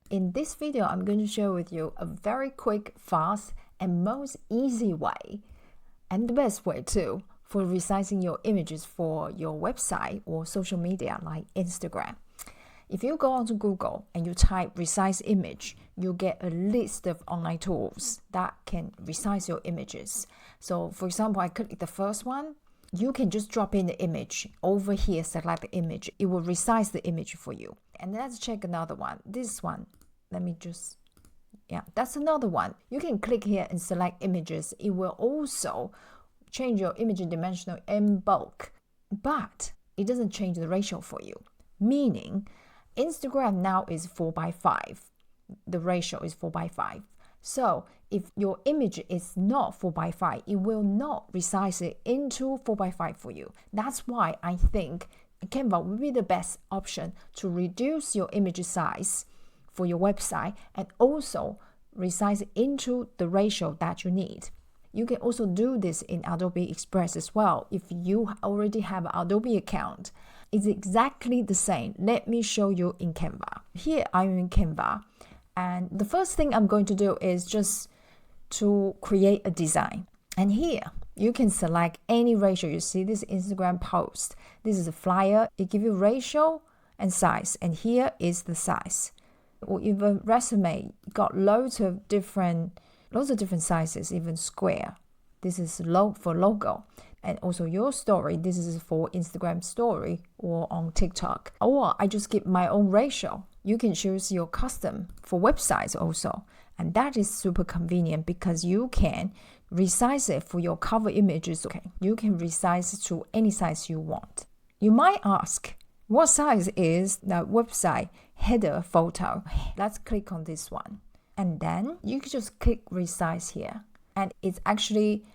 In this video, I'm going to share with you a very quick, fast, and most easy way, and the best way too, for resizing your images for your website or social media like Instagram. If you go onto Google and you type resize image, you'll get a list of online tools that can resize your images. So for example, I click the first one. You can just drop in the image over here, select the image. It will resize the image for you. And let's check another one. This one, that's another one. You can click here and select images. It will also change your image dimensional in bulk, but it doesn't change the ratio for you. Meaning, Instagram now is 4:5. The ratio is 4:5. So if your image is not 4:5, it will not resize it into 4:5 for you. That's why I think Canva will be the best option to reduce your image size for your website and also resize it into the ratio that you need. You can also do this in Adobe Express as well. If you already have an Adobe account, it's exactly the same. Let me show you in Canva. Here I'm in Canva. And the first thing I'm going to do is just to create a design. And here you can select any ratio. You see this Instagram post. This is a flyer. It gives you ratio and size. And here is the size. Or even resume, got loads of different sizes, even square. This is for logo. And also your story, this is for Instagram story or on TikTok. Or I just give my own ratio. You can choose your custom for websites also. And that is super convenient because you can resize it for your cover images. Okay, you can resize it to any size you want. You might ask, what size is the website header photo? Let's click on this one. And then you can just click resize here. And it's actually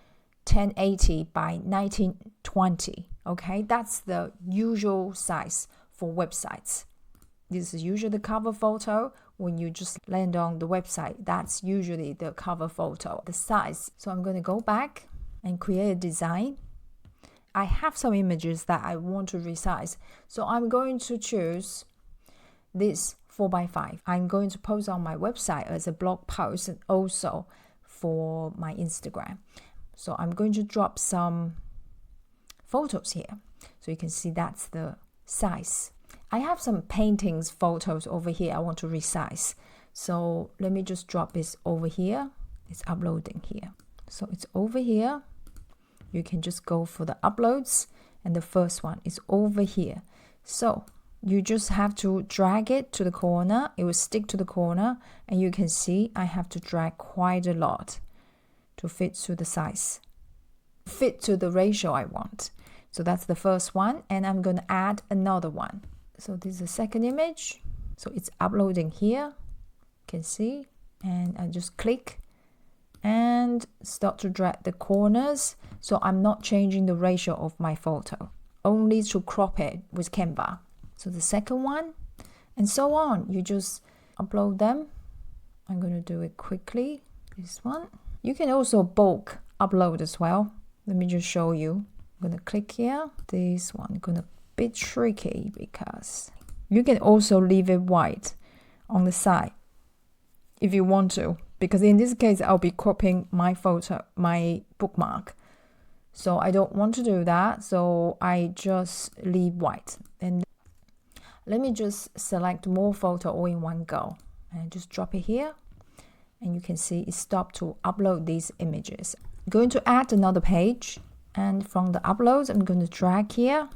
1080 by 1920. Okay, that's the usual size for websites. This is usually the cover photo. When you just land on the website, that's usually the cover photo, the size. So I'm going to go back and create a design. I have some images that I want to resize. So I'm going to choose this 4:5. I'm going to post on my website as a blog post and also for my Instagram. So I'm going to drop some photos here. So you can see that's the size. I have some paintings photos over here I want to resize. So let me just drop this over here. It's uploading here. So it's over here. You can just go for the uploads and the first one is over here. So you just have to drag it to the corner. It will stick to the corner and you can see I have to drag quite a lot to fit to the size, fit to the ratio I want. So that's the first one and I'm going to add another one. So this is the second image. So it's uploading here. You can see and I just click and start to drag the corners. So I'm not changing the ratio of my photo, only to crop it with Canva. So the second one and so on. You just upload them. I'm going to do it quickly. This one. You can also bulk upload as well. Let me just show you. I'm going to click here. This one going to be tricky because you can also leave it white on the side if you want to. Because in this case, I'll be cropping my photo, my bookmark. So I don't want to do that. So I just leave white. And let me just select more photo all in one go. And just drop it here. And you can see it stopped to upload these images. I'm going to add another page. And from the uploads, I'm going to drag here.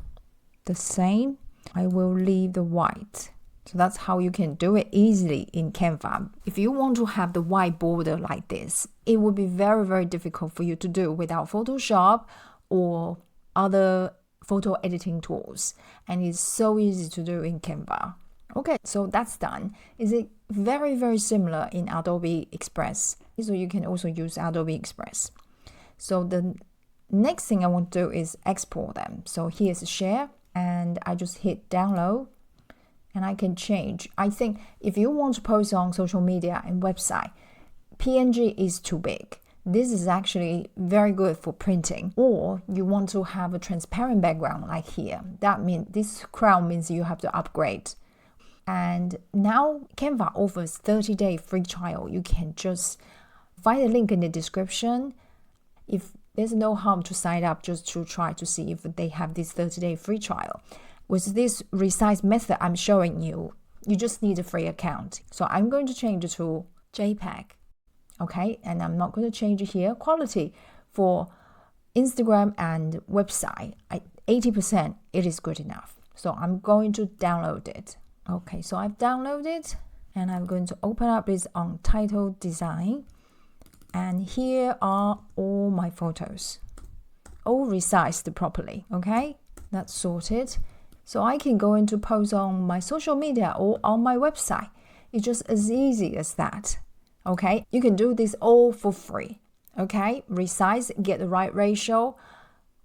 The same. I will leave the white. So that's how you can do it easily in Canva. If you want to have the white border like this, it would be very, very difficult for you to do without Photoshop or other photo editing tools. And it's so easy to do in Canva. Okay, so that's done. Is it very, very similar in Adobe Express? So you can also use Adobe Express. So the next thing I want to do is export them. So here's share and I just hit download. And I can change. I think if you want to post on social media and website, PNG is too big. This is actually very good for printing. Or you want to have a transparent background like here. That means this crown means you have to upgrade. And now Canva offers 30-day free trial. You can just find the link in the description. If there's no harm to sign up just to try to see if they have this 30-day free trial. With this Resize method I'm showing you, you just need a free account. So I'm going to change it to JPEG. Okay, and I'm not going to change it here. Quality for Instagram and website, 80%, it is good enough. So I'm going to download it. Okay, so I've downloaded and I'm going to open up this Untitled Design. And here are all my photos, all resized properly. Okay, that's sorted. So I can go into post on my social media or on my website. It's just as easy as that. Okay, you can do this all for free. Okay, Resize, get the right ratio.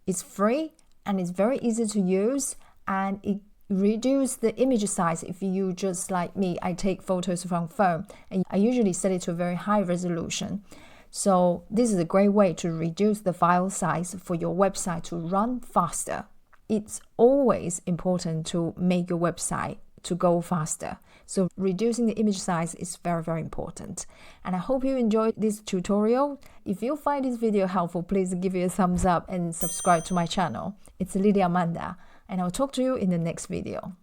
It's free and it's very easy to use, and it reduce the image size. If you just like me, I take photos from phone and I usually set it to a very high resolution. So this is a great way to reduce the file size for your website to run faster. It's always important to make your website to go faster. So reducing the image size is very, very important. And I hope you enjoyed this tutorial. If you find this video helpful, please give it a thumbs up and subscribe to my channel. It's Lydia Amanda, and I'll talk to you in the next video.